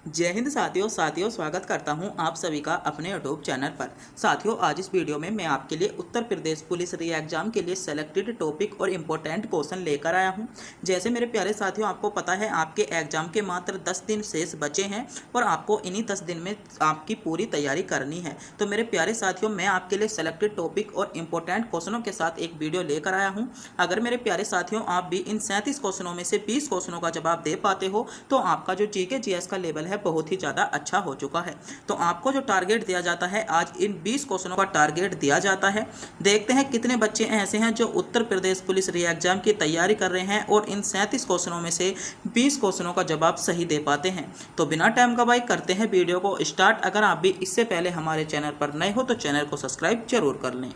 जय हिंद साथियों स्वागत करता हूं आप सभी का अपने यूट्यूब चैनल पर। साथियों, आज इस वीडियो में मैं आपके लिए उत्तर प्रदेश पुलिस री एग्जाम के लिए सेलेक्टेड टॉपिक और इम्पोर्टेंट क्वेश्चन लेकर आया हूं। जैसे मेरे प्यारे साथियों, आपको पता है आपके एग्जाम के मात्र 10 दिन शेष बचे हैं और आपको इन्हीं 10 दिन में आपकी पूरी तैयारी करनी है। तो मेरे प्यारे साथियों, मैं आपके लिए सेलेक्टेड टॉपिक और इम्पोर्टेंट क्वेश्चनों के साथ एक वीडियो लेकर आया हूँ। अगर मेरे प्यारे साथियों आप भी इन 37 क्वेश्चनों में से 20 क्वेश्चनों का जवाब दे पाते हो तो आपका जो जीके जीएस का लेवल है बहुत ही ज़्यादा अच्छा हो चुका है। तो आपको जो टारगेट दिया जाता है, आज इन 20 क्वेश्चनों का टारगेट दिया जाता है। देखते हैं कितने बच्चे ऐसे हैं जो उत्तर प्रदेश पुलिस री एग्जाम की तैयारी कर रहे हैं और इन 37 क्वेश्चनों में से 20 क्वेश्चनों का जवाब सही दे पाते हैं। तो बिना टाइम गवाए करते हैं वीडियो को स्टार्ट। अगर आप भी इससे पहले हमारे चैनल पर नए हो तो चैनल को सब्सक्राइब जरूर कर लें।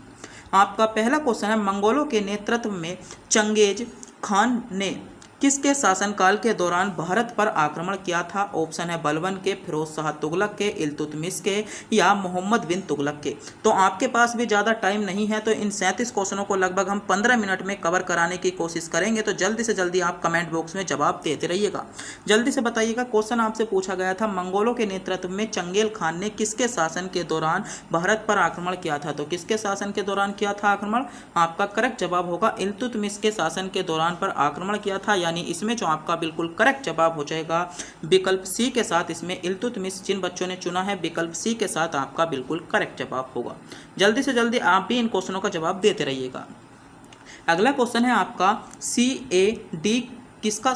आपका पहला क्वेश्चन है, मंगोलों के नेतृत्व में चंगेज खान ने किसके शासनकाल के दौरान भारत पर आक्रमण किया था? ऑप्शन है बलबन के, फिरोज शाह तुगलक के, इल्तुतमिश के या मोहम्मद बिन तुगलक के। तो आपके पास भी ज़्यादा टाइम नहीं है, तो इन 37 क्वेश्चनों को लगभग हम 15 मिनट में कवर कराने की कोशिश करेंगे। तो जल्दी से जल्दी आप कमेंट बॉक्स में जवाब देते रहिएगा। जल्दी से बताइएगा। क्वेश्चन आपसे पूछा गया था, मंगोलों के नेतृत्व में चंगेल खान ने किसके शासन के दौरान भारत पर आक्रमण किया था? तो किसके शासन के दौरान किया था आक्रमण? आपका करेक्ट जवाब होगा इल्तुतमिश के शासन के दौरान पर आक्रमण किया था। यानी इसमें जो आपका बिल्कुल करेक्ट जवाब हो जाएगा विकल्प सी के साथ। इसमें इल्तुतमिश जिन बच्चों ने चुना है विकल्प सी के साथ आपका बिल्कुल करेक्ट जवाब होगा। जल्दी से जल्दी आप भी इन क्वेश्चनों का जवाब देते रहिएगा। अगला क्वेश्चन है आपका, CAD किसका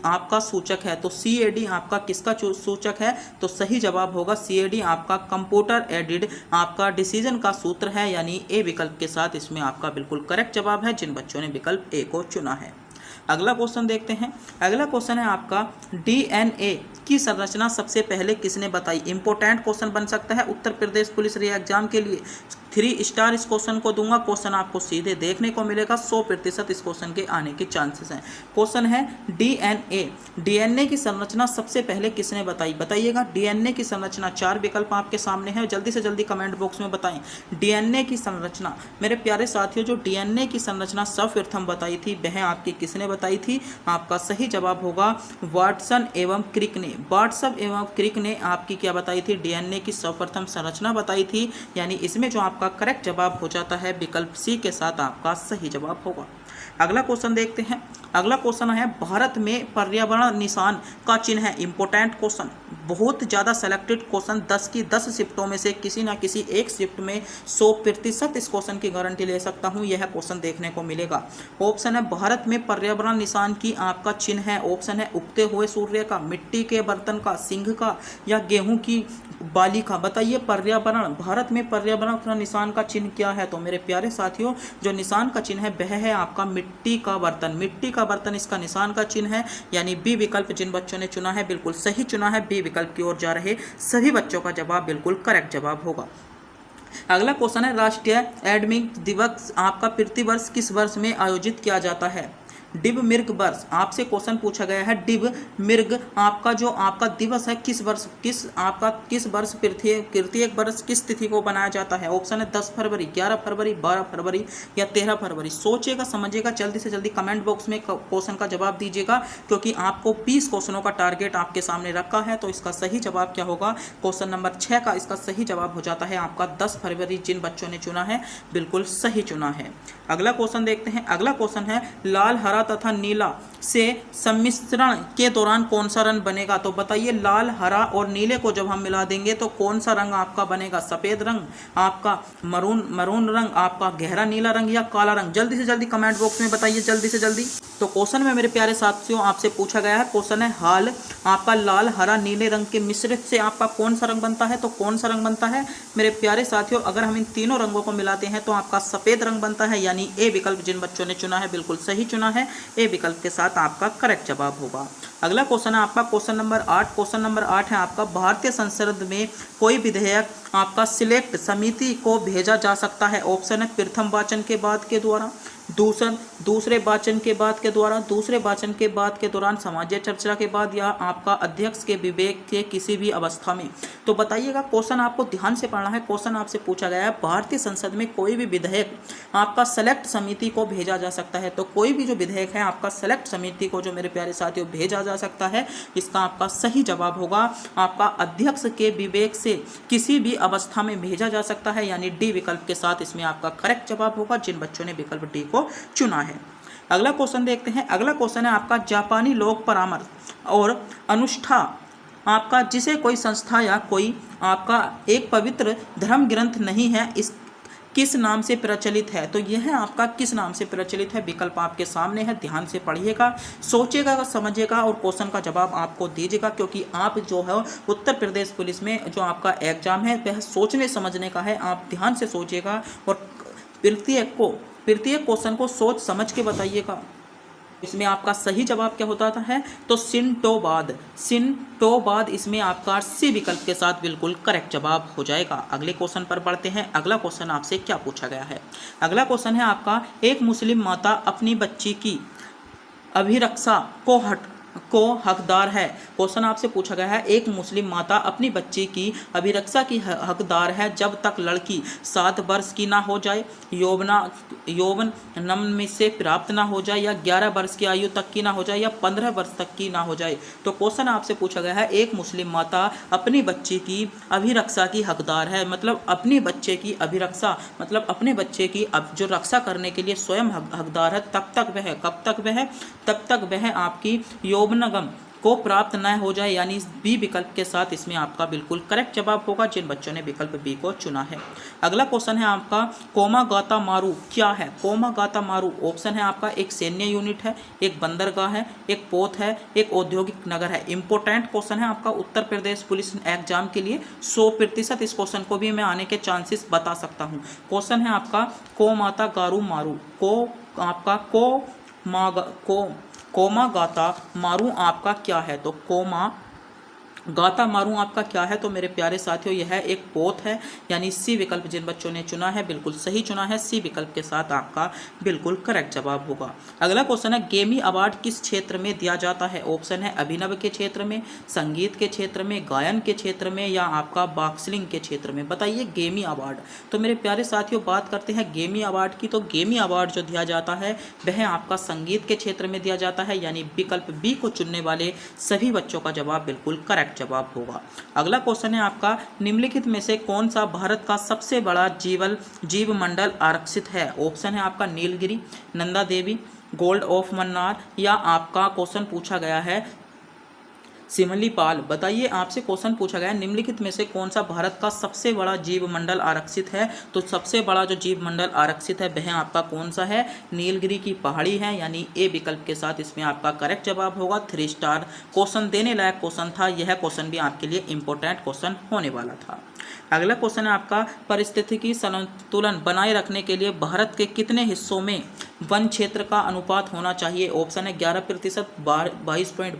आपका सूचक है? तो CAD आपका किसका सूचक है? तो सही जवाब होगा CAD आपका कंप्यूटर एडेड आपका डिसीजन का सूत्र है। यानी ए विकल्प के साथ इसमें आपका बिल्कुल करेक्ट जवाब है जिन बच्चों ने विकल्प ए को चुना है। अगला क्वेश्चन देखते हैं। अगला क्वेश्चन है आपका, DNA की संरचना सबसे पहले किसने बताई? इंपॉर्टेंट क्वेश्चन बन सकता है उत्तर प्रदेश पुलिस री एग्जाम के लिए। 3 स्टार इस क्वेश्चन को दूंगा। क्वेश्चन आपको सीधे देखने को मिलेगा। 100% इस क्वेश्चन के आने के चांसेस हैं। क्वेश्चन है DNA की संरचना सबसे पहले किसने बताई? बताइएगा। DNA की संरचना 4 विकल्प आपके सामने है। जल्दी से जल्दी कमेंट बॉक्स में बताएं। DNA की संरचना मेरे प्यारे साथियों, जो DNA की संरचना सर्वप्रथम बताई थी वह आपकी किसने बताई थी? आपका सही जवाब होगा वाटसन एवं क्रिक ने। वाटसन एवं क्रिक ने आपकी क्या बताई थी? DNA की सर्वप्रथम संरचना बताई थी। यानी इसमें जो आपका करेक्ट जवाब हो जाता है विकल्प सी के साथ आपका सही जवाब होगा। अगला क्वेश्चन देखते हैं। अगला क्वेश्चन है, भारत में पर्यावरण निशान का चिन्ह है। इंपॉर्टेंट क्वेश्चन, बहुत ज़्यादा सेलेक्टेड क्वेश्चन। 10 की 10 शिफ्टों में से किसी ना किसी एक शिफ्ट में 100% इस क्वेश्चन की गारंटी ले सकता हूं। यह क्वेश्चन देखने को मिलेगा। ऑप्शन है भारत में पर्यावरण निशान की आपका चिन्ह है। ऑप्शन है उगते हुए सूर्य का, मिट्टी के बर्तन का, सिंह का या गेहूं की बाली का। बताइए पर्यावरण, भारत में पर्यावरण निशान का चिन्ह क्या है? तो मेरे प्यारे साथियों, जो निशान का चिन्ह है वह है आपका मिट्टी का बर्तन। मिट्टी का बर्तन इसका निशान का चिन्ह है। यानी बी विकल्प जिन बच्चों ने चुना है बिल्कुल सही चुना है। बी विकल्प की ओर जा रहे सभी बच्चों का जवाब बिल्कुल करेक्ट जवाब होगा। अगला क्वेश्चन है, राष्ट्रीय एडमिंग दिवस आपका प्रतिवर्ष किस वर्ष में आयोजित किया जाता है? डिब मिर्ग वर्ष आपसे क्वेश्चन पूछा गया है। डिब मिर्ग आपका जो आपका दिवस है किस वर्ष प्रत्येक वर्ष किस तिथि को बनाया जाता है? ऑप्शन है 10 फरवरी, 11 फरवरी, 12 फरवरी या 13 फरवरी। सोचिएगा, समझिएगा, जल्दी से जल्दी कमेंट बॉक्स में क्वेश्चन का जवाब दीजिएगा, क्योंकि आपको 20 क्वेश्चनों का टारगेट आपके सामने रखा है। तो इसका सही जवाब क्या होगा? क्वेश्चन नंबर 6 का इसका सही जवाब हो जाता है आपका 10 फरवरी। जिन बच्चों ने चुना है बिल्कुल सही चुना है। अगला क्वेश्चन देखते हैं। अगला क्वेश्चन है, लाल हरा तथा नीला से सम्मिश्रण के दौरान कौन सा रंग बनेगा? तो बताइए, लाल हरा और नीले को जब हम मिला देंगे तो कौन सा रंग आपका बनेगा? सफेद रंग, आपका मरून रंग, आपका गहरा नीला रंग या काला रंग? जल्दी से जल्दी कमेंट बॉक्स में बताइए, जल्दी से जल्दी। तो क्वेश्चन में मेरे प्यारे साथियों आपसे पूछा गया है, क्वेश्चन है हाल आपका लाल हरा नीले रंग के मिश्रित से आपका कौन सा रंग बनता है? तो कौन सा रंग बनता है मेरे प्यारे साथियों? अगर हम इन तीनों रंगों को मिलाते हैं तो आपका सफेद रंग बनता है। यानी ए विकल्प जिन बच्चों ने चुना है बिल्कुल सही चुना है। ए विकल्प के साथ आपका करेक्ट जवाब होगा। अगला क्वेश्चन है आपका क्वेश्चन नंबर 8। क्वेश्चन नंबर 8 है आपका, भारतीय संसद में कोई विधेयक आपका सिलेक्ट समिति को भेजा जा सकता है। ऑप्शन है प्रथम वाचन के बाद के द्वारा, दूसरे वाचन के बाद के दौरान समाजीय चर्चा के बाद या आपका अध्यक्ष के विवेक के किसी भी अवस्था में। तो बताइएगा, क्वेश्चन आपको ध्यान से पढ़ना है। क्वेश्चन आपसे पूछा गया है भारतीय संसद में कोई भी विधेयक आपका सेलेक्ट समिति को भेजा जा सकता है। तो कोई भी जो विधेयक है आपका सेलेक्ट समिति को जो मेरे प्यारे साथियों भेजा जा सकता है, इसका आपका सही जवाब होगा आपका अध्यक्ष के विवेक से किसी भी अवस्था में भेजा जा सकता है, यानी डी विकल्प के साथ इसमें आपका करेक्ट जवाब होगा जिन बच्चों ने विकल्प डी को चुना है। अगला क्वेश्चन देखते हैं। अगला क्वेश्चन है आपका जापानी लोक परामर्श और अनुष्ठा आपका जिसे कोई संस्था या कोई आपका एक पवित्र धर्म ग्रंथ नहीं है, इस किस नाम से प्रचलित है। तो यह आपका किस नाम से प्रचलित है, विकल्प आपके सामने है। ध्यान से पढ़िएगा, सोचिएगा, समझिएगा और क्वेश्चन का जवाब आपको दीजिएगा, क्योंकि आप जो है उत्तर प्रदेश पुलिस में जो आपका एग्जाम है वह सोचने समझने का है। आप ध्यान से सोचिएगा और प्रत्येक क्वेश्चन को सोच समझ के बताइएगा। इसमें आपका सही जवाब क्या होता है, तो सिंटोबाद इसमें आपका सी विकल्प के साथ बिल्कुल करेक्ट जवाब हो जाएगा। अगले क्वेश्चन पर बढ़ते हैं। अगला क्वेश्चन आपसे क्या पूछा गया है। अगला क्वेश्चन है आपका एक मुस्लिम माता अपनी बच्ची की अभिरक्षा को हकदार है। क्वेश्चन आपसे पूछा गया है एक मुस्लिम माता अपनी बच्ची की अभिरक्षा की हकदार है जब तक लड़की 7 वर्ष की ना हो जाए, यौवन नम से प्राप्त ना हो जाए, या 11 वर्ष की आयु तक की ना हो जाए, या 15 वर्ष तक की ना हो जाए। तो क्वेश्चन आपसे पूछा गया है एक मुस्लिम माता अपनी बच्ची की अभिरक्षा की हकदार है, मतलब अपने बच्चे की अभिरक्षा मतलब अपने बच्चे की अब जो रक्षा करने के लिए स्वयं हकदार है, तब तक वह आपकी यौवनगम को प्राप्त न हो जाए, यानी बी विकल्प के साथ इसमें आपका बिल्कुल करेक्ट जवाब होगा जिन बच्चों ने विकल्प बी को चुना है। अगला क्वेश्चन है आपका कोमागाता मारू क्या है। कोमागाता मारू ऑप्शन है आपका एक सैन्य यूनिट है, एक बंदरगाह है, एक पोत है, एक औद्योगिक नगर है। इंपॉर्टेंट क्वेश्चन है आपका उत्तर प्रदेश पुलिस एग्जाम के लिए 100% इस क्वेश्चन को भी मैं आने के चांसेस बता सकता हूँ। क्वेश्चन है आपका कोमाता गारू मारू कोमागाता मारू आपका क्या है। तो कोमागाता मारू आपका क्या है, तो मेरे प्यारे साथियों यह एक पोत है, यानी सी विकल्प जिन बच्चों ने चुना है बिल्कुल सही चुना है। सी विकल्प के साथ आपका बिल्कुल करेक्ट जवाब होगा। अगला क्वेश्चन है गेमी अवार्ड किस क्षेत्र में दिया जाता है। ऑप्शन है अभिनव के क्षेत्र में, संगीत के क्षेत्र में, गायन के क्षेत्र में, या आपका बॉक्सिंग के क्षेत्र में। बताइए गेमी अवार्ड। तो मेरे प्यारे साथियों बात करते हैं गेमी अवार्ड की। तो गेमी अवार्ड जो दिया जाता है वह आपका संगीत के क्षेत्र में दिया जाता है, यानी विकल्प बी को चुनने वाले सभी बच्चों का जवाब बिल्कुल करेक्ट जवाब होगा। अगला क्वेश्चन है आपका निम्नलिखित में से कौन सा भारत का सबसे बड़ा जीव मंडल आरक्षित है। ऑप्शन है आपका नीलगिरी, नंदा देवी, गोल्ड ऑफ मन्नार, या आपका क्वेश्चन पूछा गया है सिमलीपाल। बताइए आपसे क्वेश्चन पूछा गया है निम्नलिखित में से कौन सा भारत का सबसे बड़ा जीव मंडल आरक्षित है। तो सबसे बड़ा जो जीव मंडल आरक्षित है वह आपका कौन सा है, नीलगिरी की पहाड़ी है, यानी ए विकल्प के साथ इसमें आपका करेक्ट जवाब होगा। 3 स्टार क्वेश्चन देने लायक क्वेश्चन था, यह क्वेश्चन भी आपके लिए इंपॉर्टेंट क्वेश्चन होने वाला था। अगला क्वेश्चन है आपका पारिस्थितिकी संतुलन बनाए रखने के लिए भारत के कितने हिस्सों में वन क्षेत्र का अनुपात होना चाहिए। ऑप्शन है 11%, 22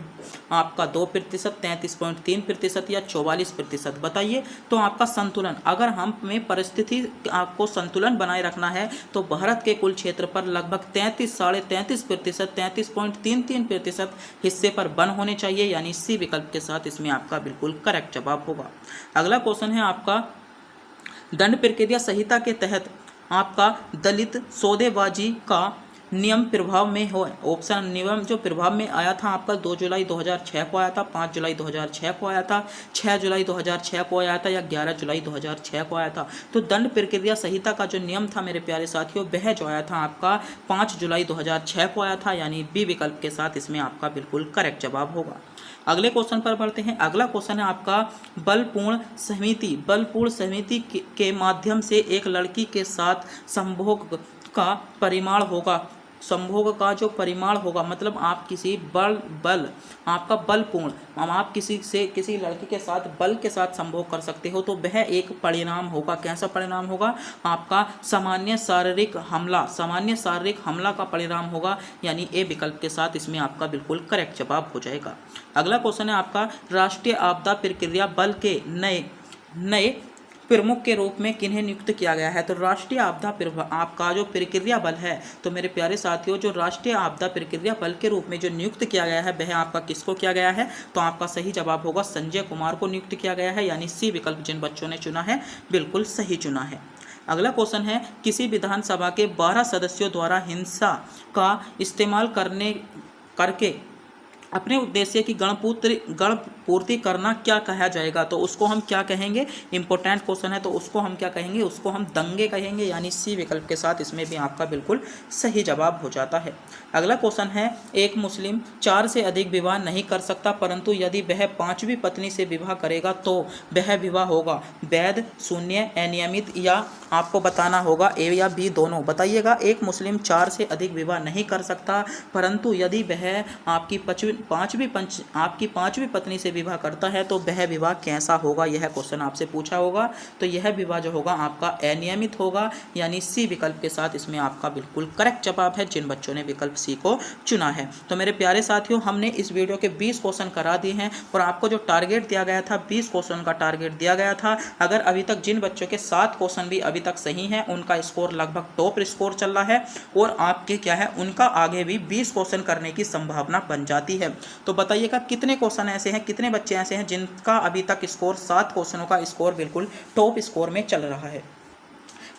आपका 2%, 33.3% या 44%। बताइए तो आपका संतुलन, अगर हमें परिस्थिति आपको संतुलन बनाए रखना है तो भारत के कुल क्षेत्र पर लगभग 33.5%, 33.33% हिस्से पर वन होने चाहिए, यानी सी विकल्प के साथ इसमें आपका बिल्कुल करेक्ट जवाब होगा। अगला क्वेश्चन है आपका दंड प्रक्रिया संहिता के तहत आपका दलित सौदेबाजी का नियम प्रभाव में हो। ऑप्शन नियम जो प्रभाव में आया था आपका 2 जुलाई 2006 को आया था, 5 जुलाई 2006 को आया था, 6 जुलाई 2006 को आया था, या 11 जुलाई 2006 को आया था। तो दंड प्रक्रिया संहिता का जो नियम था मेरे प्यारे साथियों वह जो आया था आपका 5 जुलाई 2006 को आया था, यानी बी विकल्प के साथ इसमें आपका बिल्कुल करेक्ट जवाब होगा। अगले क्वेश्चन पर बढ़ते हैं। अगला क्वेश्चन है आपका बलपूर्ण समिति के माध्यम से एक लड़की के साथ संभोग का परिमाण होगा। संभोग का जो परिमाण होगा मतलब आप किसी आपका बलपूर्ण आप किसी लड़की के साथ बल के साथ संभोग कर सकते हो, तो वह एक परिणाम होगा। कैसा परिणाम होगा, आपका सामान्य शारीरिक हमला का परिणाम होगा, यानी ए विकल्प के साथ इसमें आपका बिल्कुल करेक्ट जवाब हो जाएगा। अगला क्वेश्चन है आपका राष्ट्रीय आपदा प्रतिक्रिया बल के नए प्रमुख के रूप में किन्हें नियुक्त किया गया है? तो राष्ट्रीय आपदा आपका जो प्रक्रिया बल है, तो मेरे प्यारे साथियों जो राष्ट्रीय आपदा प्रक्रिया बल के रूप में जो नियुक्त किया गया है वह आपका किसको किया गया है? तो आपका सही जवाब होगा संजय कुमार को नियुक्त किया गया है, यानी सी विकल्प जिन बच्चों ने चुना है बिल्कुल सही चुना है। अगला क्वेश्चन है, किसी विधानसभा के 12 सदस्यों द्वारा हिंसा का इस्तेमाल करके अपने उद्देश्य की गणपूर्ति करना क्या कहा जाएगा? तो उसको हम क्या कहेंगे? इंपॉर्टेंट क्वेश्चन है, तो उसको हम क्या कहेंगे? उसको हम दंगे कहेंगे, यानी सी विकल्प के साथ इसमें भी आपका बिल्कुल सही जवाब हो जाता है। अगला क्वेश्चन है, एक मुस्लिम 4 से अधिक विवाह नहीं कर सकता, परंतु यदि वह 5वीं पत्नी से विवाह करेगा तो वह विवाह होगा वैध, शून्य, अनियमित, या आपको बताना होगा ए या बी दोनों। बताइएगा। एक मुस्लिम 4 से अधिक विवाह नहीं कर सकता, परंतु यदि वह आपकी पांचवी पत्नी से विवाह करता है तो वह विवाह कैसा होगा? यह क्वेश्चन आपसे पूछा होगा। तो यह विवाह जो होगा आपका अनियमित होगा, यानी सी विकल्प के साथ इसमें आपका बिल्कुल करेक्ट जवाब है जिन बच्चों ने विकल्प सी को चुना है। तो मेरे प्यारे साथियों हमने इस वीडियो के 20 क्वेश्चन करा दिए हैं और आपको जो टारगेट दिया गया था 20 क्वेश्चन का टारगेट दिया गया था। अगर अभी तक जिन बच्चों के 7 क्वेश्चन भी अभी तक सही हैं उनका स्कोर लगभग टॉप स्कोर चल रहा है और आपके क्या है उनका आगे भी 20 क्वेश्चन करने की संभावना बन जाती है। तो बताइएगा कितने क्वेश्चन ऐसे हैं, कितने बच्चे ऐसे हैं जिनका अभी तक स्कोर 7 क्वेश्चनों का स्कोर बिल्कुल टॉप स्कोर में चल रहा है।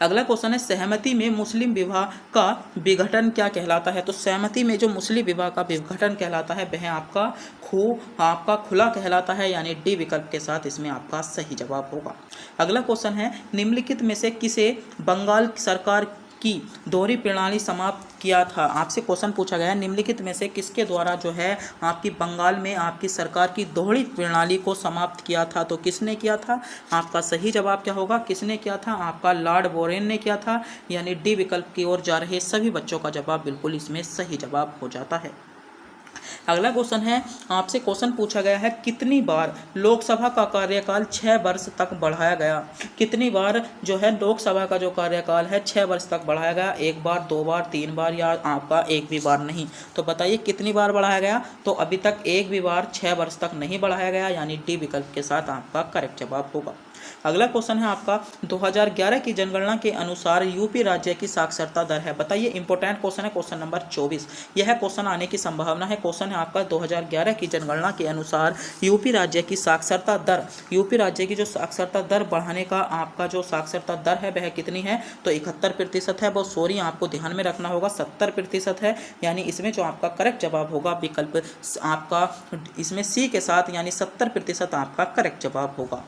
अगला क्वेश्चन है, सहमति में मुस्लिम विवाह का विघटन क्या कहलाता है? तो सहमति में जो मुस्लिम विवाह का विघटन कहलाता है वह आपका खुला कहलाता है, यानी डी विकल्प के साथ इसमें आपका सही जवाब होगा। अगला क्वेश्चन है, निम्नलिखित में से किसे बंगाल सरकार की दोहरी प्रणाली समाप्त किया था? आपसे क्वेश्चन पूछा गया है निम्नलिखित में से किसके द्वारा जो है आपकी बंगाल में आपकी सरकार की दोहरी प्रणाली को समाप्त किया था? तो किसने किया था? आपका सही जवाब क्या होगा? किसने किया था? आपका लॉर्ड बोरेन ने किया था, यानी डी विकल्प की ओर जा रहे सभी बच्चों का जवाब बिल्कुल इसमें सही जवाब हो जाता है। अगला क्वेश्चन है, आपसे क्वेश्चन पूछा गया है कितनी बार लोकसभा का कार्यकाल 6 वर्ष तक बढ़ाया गया? कितनी बार जो है लोकसभा का जो कार्यकाल है 6 वर्ष तक बढ़ाया गया? 1 बार, 2 बार, 3 बार, या आपका एक भी बार नहीं? तो बताइए कितनी बार बढ़ाया गया? तो अभी तक एक भी बार 6 वर्ष तक नहीं बढ़ाया गया, यानी डी विकल्प के साथ आपका करेक्ट जवाब होगा। अगला क्वेश्चन है आपका 2011 की जनगणना के अनुसार यूपी राज्य की साक्षरता दर है। बताइए, इंपॉर्टेंट क्वेश्चन है, क्वेश्चन नंबर 24। यह क्वेश्चन आने की संभावना है। क्वेश्चन है आपका 2011 की जनगणना के अनुसार यूपी राज्य की साक्षरता दर, यूपी राज्य की जो साक्षरता दर बढ़ाने का आपका जो साक्षरता दर है वह कितनी है? तो 71% है। वो सॉरी आपको ध्यान में रखना होगा 70% है, यानी इसमें जो आपका करेक्ट जवाब होगा विकल्प आपका इसमें सी के साथ, यानी 70% आपका करेक्ट जवाब होगा।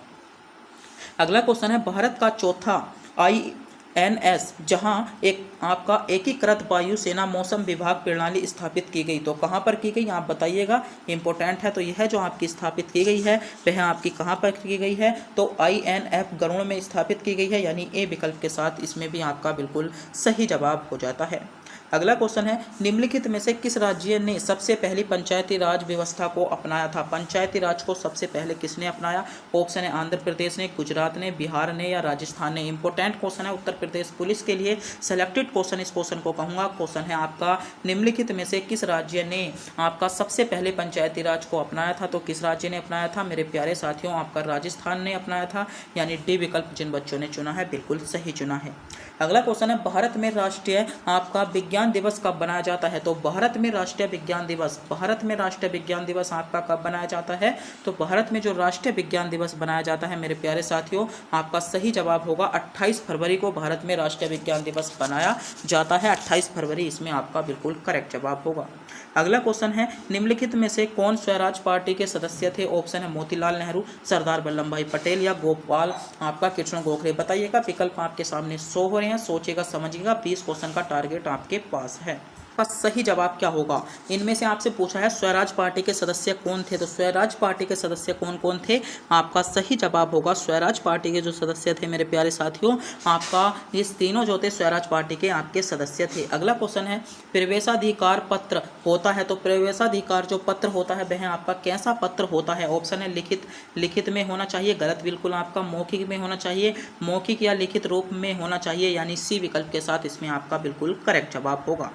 अगला क्वेश्चन है, भारत का चौथा INS जहां एक आपका एकीकृत वायुसेना मौसम विभाग प्रणाली स्थापित की गई, तो कहां पर की गई आप बताइएगा। इंपॉर्टेंट है। तो यह जो आपकी स्थापित की गई है वह आपकी कहां पर की गई है? तो INF गरुड़ में स्थापित की गई है, यानी ए विकल्प के साथ इसमें भी आपका बिल्कुल सही जवाब हो जाता है। अगला क्वेश्चन है, निम्नलिखित में से किस राज्य ने सबसे पहली पंचायती राज व्यवस्था को अपनाया था? पंचायती राज को सबसे पहले किसने अपनाया? ऑप्शन है आंध्र प्रदेश ने, गुजरात ने, बिहार ने, या राजस्थान ने। इंपॉर्टेंट क्वेश्चन है, उत्तर प्रदेश पुलिस के लिए सेलेक्टेड क्वेश्चन इस क्वेश्चन को कहूँगा। क्वेश्चन है आपका, निम्नलिखित में से किस राज्य ने आपका सबसे पहले पंचायती राज को अपनाया था? तो किस राज्य ने अपनाया था मेरे प्यारे साथियों? आपका राजस्थान ने अपनाया था, यानी डी विकल्प जिन बच्चों ने चुना है बिल्कुल सही चुना है। अगला क्वेश्चन है, भारत में राष्ट्रीय आपका विज्ञान दिवस कब बनाया जाता है? तो भारत में राष्ट्रीय विज्ञान दिवस आपका कब बनाया जाता है? तो भारत में जो राष्ट्रीय विज्ञान दिवस बनाया जाता है मेरे प्यारे साथियों, आपका सही जवाब होगा 28 फरवरी को भारत में राष्ट्रीय विज्ञान दिवस बनाया जाता है। 28 फरवरी इसमें आपका बिल्कुल करेक्ट जवाब होगा। अगला क्वेश्चन है, निम्नलिखित में से कौन स्वराज पार्टी के सदस्य थे? ऑप्शन है मोतीलाल नेहरू, सरदार वल्लभ भाई पटेल, या गोपाल आपका कृष्ण गोखले। बताइएगा, विकल्प आपके सामने शो हो रहे हैं, सोचिएगा समझिएगा। 20 क्वेश्चन का टारगेट आपके पास है। का सही जवाब क्या होगा? इनमें से आपसे पूछा है स्वराज पार्टी के सदस्य कौन थे, तो स्वराज पार्टी के सदस्य कौन कौन थे? आपका सही जवाब होगा स्वराज पार्टी के जो सदस्य थे मेरे प्यारे साथियों, आपका ये तीनों जो थे स्वराज पार्टी के आपके सदस्य थे। अगला क्वेश्चन है, प्रवेशाधिकार पत्र होता है, तो प्रवेशाधिकार जो पत्र होता है वह आपका कैसा पत्र होता है? ऑप्शन है लिखित में होना चाहिए, गलत बिल्कुल आपका मौखिक में होना चाहिए, मौखिक या लिखित रूप में होना चाहिए, यानी सी विकल्प के साथ इसमें आपका बिल्कुल करेक्ट जवाब होगा।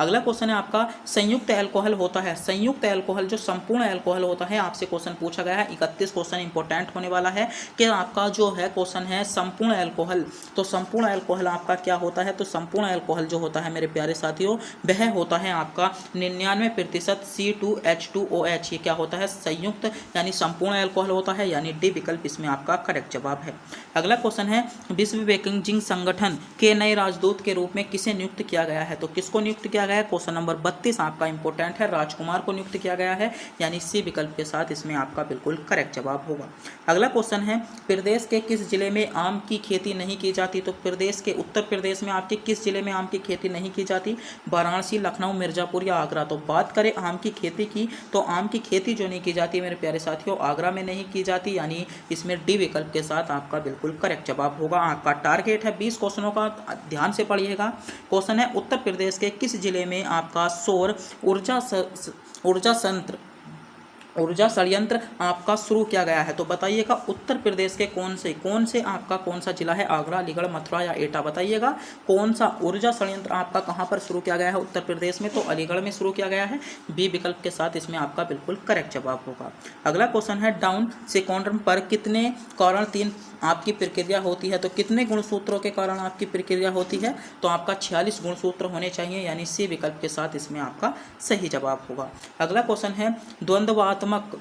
अगला क्वेश्चन है आपका संयुक्त अल्कोहल होता है, संयुक्त अल्कोहल जो संपूर्ण अल्कोहल होता है, आपसे क्वेश्चन पूछा गया है। 31 क्वेश्चन इंपॉर्टेंट होने वाला है कि आपका जो है क्वेश्चन है संपूर्ण अल्कोहल, तो संपूर्ण अल्कोहल आपका क्या होता है, तो संपूर्ण अल्कोहल जो होता है मेरे प्यारे साथियों वह होता है आपका 99% C2H2OH। ये क्या होता है, संयुक्त यानी संपूर्ण अल्कोहल होता है, यानी डी विकल्प इसमें आपका करेक्ट जवाब है। अगला क्वेश्चन है विश्व पैकेजिंग संगठन के नए राजदूत के रूप में किसे नियुक्त किया गया है, तो किसको नियुक्त किया गया है, क्वेश्चन नंबर 32 आपका इंपॉर्टेंट है, राजकुमार को नियुक्त किया गया है, यानी सी विकल्प के साथ इसमें आपका बिल्कुल करेक्ट जवाब होगा। अगला क्वेश्चन है प्रदेश के किस जिले में आम की खेती नहीं की जाती, तो प्रदेश के उत्तर प्रदेश में आपके किस जिले में आम की खेती नहीं की जाती, वाराणसी, लखनऊ, मिर्जापुर या आगरा। तो बात करें आम की खेती की, तो आम की खेती जो नहीं की जाती मेरे प्यारे साथियों आगरा में नहीं की जाती, यानी इसमें डी विकल्प के साथ आपका बिल्कुल करेक्ट जवाब होगा। आपका टारगेट है 20 क्वेश्चनों का, ध्यान से पढ़िएगा। क्वेश्चन है उत्तर प्रदेश के किस जिले में आपका सौर ऊर्जा संयंत्र आपका शुरू किया गया है, तो बताइएगा उत्तर प्रदेश के कौन से आपका कौन सा जिला है, आगरा, अलीगढ़, मथुरा या एटा, बताइएगा कौन सा ऊर्जा संयंत्र आपका कहां पर शुरू किया गया है उत्तर प्रदेश में, तो अलीगढ़ में शुरू किया गया है, बी विकल्प के साथ इसमें आपका बिल्कुल करेक्ट जवाब होगा। अगला क्वेश्चन है डाउन सिंड्रोम पर कितने कारण 3 आपकी प्रक्रिया होती है, तो कितने गुणसूत्रों के कारण आपकी प्रक्रिया होती है, तो आपका 46 गुणसूत्र होने चाहिए, यानी सी विकल्प के साथ इसमें आपका सही जवाब होगा। अगला क्वेश्चन है द्वंद्वात्मक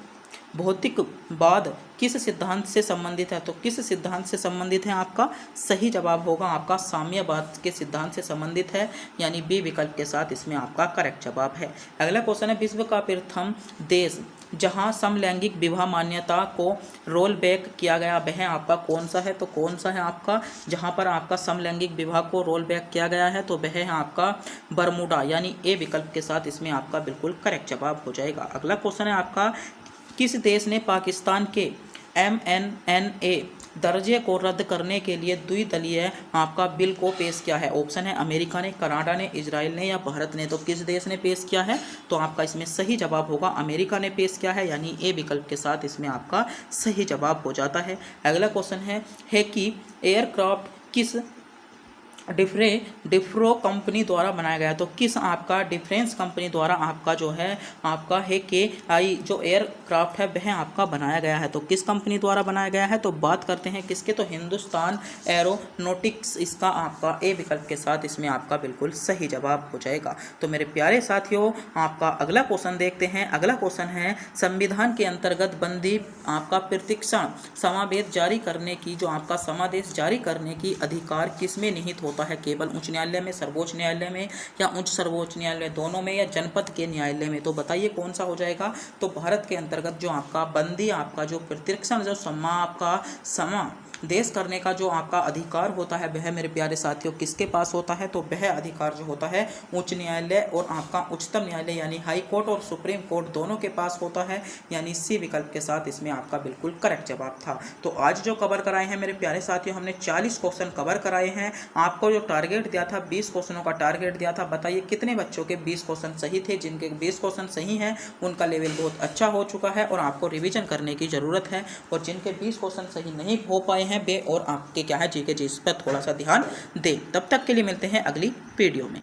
भौतिकवाद किस सिद्धांत से संबंधित है, तो किस सिद्धांत से संबंधित है, आपका सही जवाब होगा आपका साम्यवाद के सिद्धांत से संबंधित है, यानी बी विकल्प के साथ इसमें आपका करेक्ट जवाब है। अगला क्वेश्चन है विश्व का प्रथम देश जहां समलैंगिक विवाह मान्यता को रोल बैक किया गया वह आपका कौन सा है, तो कौन सा है आपका जहां पर आपका समलैंगिक विवाह को रोल बैक किया गया है, तो वह है आपका बरमूडा, यानी ए विकल्प के साथ इसमें आपका बिल्कुल करेक्ट जवाब हो जाएगा। अगला क्वेश्चन है आपका किस देश ने पाकिस्तान के MNNA दर्जे को रद्द करने के लिए द्विदलीय आपका बिल को पेश किया है, ऑप्शन है अमेरिका ने, कनाडा ने, इजराइल ने या भारत ने, तो किस देश ने पेश किया है, तो आपका इसमें सही जवाब होगा अमेरिका ने पेश किया है, यानी ए विकल्प के साथ इसमें आपका सही जवाब हो जाता है। अगला क्वेश्चन है कि एयरक्राफ्ट किस डिफ्रो कंपनी द्वारा बनाया गया, तो किस आपका डिफरेंस कंपनी द्वारा आपका जो है आपका है के आई जो एयरक्राफ्ट है वह आपका बनाया गया है, तो किस कंपनी द्वारा बनाया गया है, तो बात करते हैं किसके, तो हिंदुस्तान एरोनॉटिक्स, इसका आपका ए विकल्प के साथ इसमें आपका बिल्कुल सही जवाब हो जाएगा। तो मेरे प्यारे साथियों आपका अगला क्वेश्चन देखते हैं। अगला क्वेश्चन है संविधान के अंतर्गत बंदी आपका प्रतिक्षण समावेश जारी करने की जो आपका समादेश जारी करने की अधिकार किसमें निहित होता है, केवल उच्च न्यायालय में, सर्वोच्च न्यायालय में या उच्च सर्वोच्च न्यायालय दोनों में या जनपद के न्यायालय में, तो बताइए कौन सा हो जाएगा, तो भारत के अंतर्गत जो आपका बंदी आपका जो प्रतिक्षण जो देश करने का जो आपका अधिकार होता है वह मेरे प्यारे साथियों किसके पास होता है, तो वह अधिकार जो होता है उच्च न्यायालय और आपका उच्चतम न्यायालय यानी हाई कोर्ट और सुप्रीम कोर्ट दोनों के पास होता है, यानी सी विकल्प के साथ इसमें आपका बिल्कुल करेक्ट जवाब था। तो आज जो कवर कराए हैं मेरे प्यारे साथियों हमने 40 क्वेश्चन कवर कराए हैं। आपको जो टारगेट दिया था 20 क्वेश्चनों का टारगेट दिया था, बताइए कितने बच्चों के 20 क्वेश्चन सही थे, जिनके 20 क्वेश्चन सही हैं उनका लेवल बहुत अच्छा हो चुका है और आपको रिवीजन करने की ज़रूरत है, और जिनके 20 क्वेश्चन सही नहीं हो पाए हैं वे और आपके क्या है जीके जिस पर थोड़ा सा ध्यान दें। तब तक के लिए मिलते हैं अगली वीडियो में।